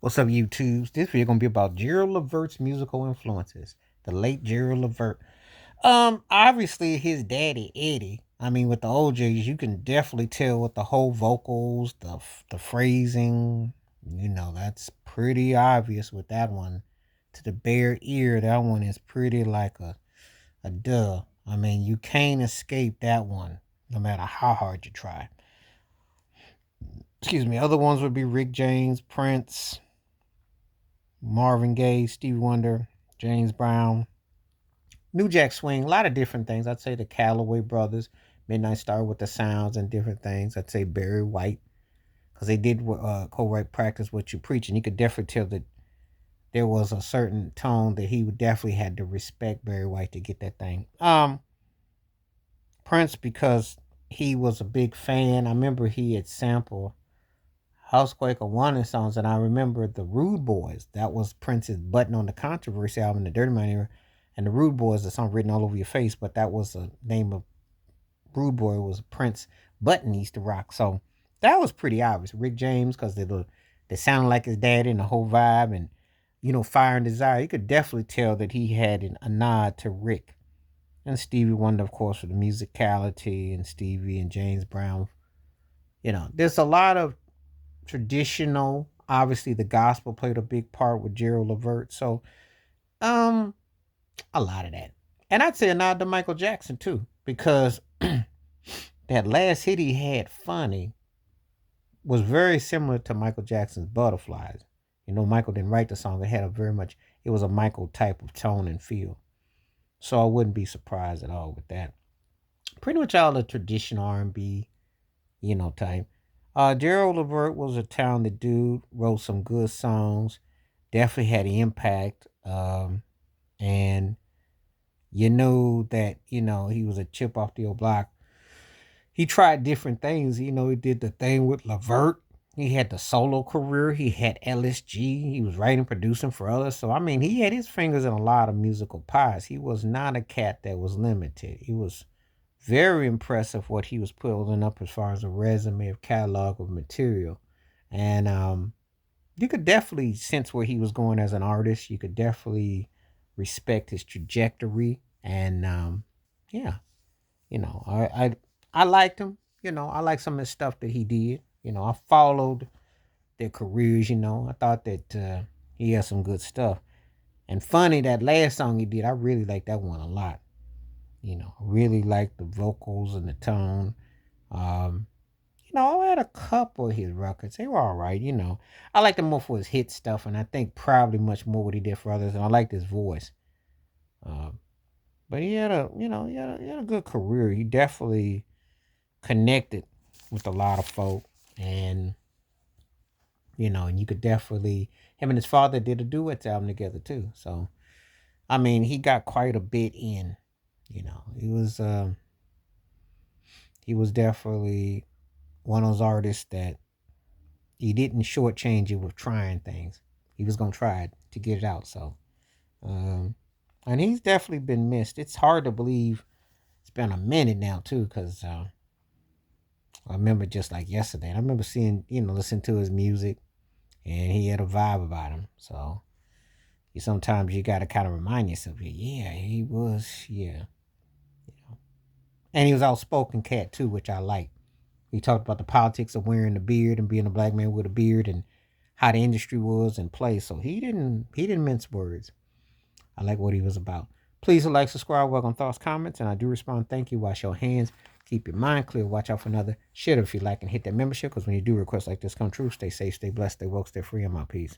What's up, YouTube? This video gonna be about Gerald Levert's musical influences. The late Gerald Levert. Obviously his daddy Eddie. I mean, with the OJs, you can definitely tell with the whole vocals, the phrasing. That's pretty obvious with that one. To the bare ear, that one is pretty like a duh. I mean, you can't escape that one, no matter how hard you try. Excuse me. Other ones would be Rick James, Prince, Marvin Gaye, Stevie Wonder, James Brown, New Jack Swing, a lot of different things. I'd say the Calloway Brothers, Midnight Star with the Sounds and different things. I'd say Barry White, because they did co-write Practice What You Preach, and you could definitely tell that there was a certain tone that he would definitely had to respect Barry White to get that thing. Prince, because he was a big fan. I remember he had sampled Housequaker One songs, and I remember the Rude Boys. That was Prince's Button on the Controversy album, the Dirty Money era. And the Rude Boys, the song Written All Over Your Face, but that was the name of Rude Boy was Prince Button he used to rock. So that was pretty obvious. Rick James, because they sounded like his daddy and the whole vibe, and Fire and Desire. You could definitely tell that he had a nod to Rick. And Stevie Wonder, of course, for the musicality, and Stevie and James Brown. There's a lot of traditional. Obviously, the gospel played a big part with Gerald Levert. So, a lot of that. And I'd say a nod to Michael Jackson too, because that last hit he had, Funny, was very similar to Michael Jackson's Butterflies. Michael didn't write the song. It was a Michael type of tone and feel. So I wouldn't be surprised at all with that. Pretty much all the traditional R&B, type. Gerald Levert was a talented dude, wrote some good songs, definitely had an impact. And you know that, he was a chip off the old block. He tried different things. He did the thing with Levert. He had the solo career. He had LSG. He was writing, producing for others. So, I mean, he had his fingers in a lot of musical pies. He was not a cat that was limited. He was very impressive what he was putting up as far as a resume of catalog of material. And you could definitely sense where he was going as an artist. You could definitely respect his trajectory. And yeah, I liked him. I like some of the stuff that he did. I followed their careers. I thought that he had some good stuff. And Funny, that last song he did, I really liked that one a lot. Really liked the vocals and the tone. Um, I had a couple of his records. They were all right. I liked him more for his hit stuff, and I think probably much more what he did for others. And I liked his voice. Um, but he had a good career. He definitely connected with a lot of folk, and and you could definitely him and his father did a duet album together too. So I mean, he got quite a bit in. He was definitely one of those artists that he didn't shortchange you with trying things. He was gonna try it to get it out. So, um, and he's definitely been missed. It's hard to believe it's been a minute now too, because I remember just like yesterday. I remember seeing, listening to his music, and he had a vibe about him. So sometimes you got to kind of remind yourself, yeah, he was, yeah, and he was outspoken cat too, which I like. He talked about the politics of wearing the beard and being a black man with a beard, and how the industry was in place. So he didn't mince words. I like what he was about. Please like, subscribe, welcome thoughts, comments, and I do respond. Thank you. Wash your hands. Keep your mind clear. Watch out for another. Share it if you like, and hit that membership, because when you do requests like this come true, stay safe, stay blessed, stay woke, stay free. I'm out. Peace.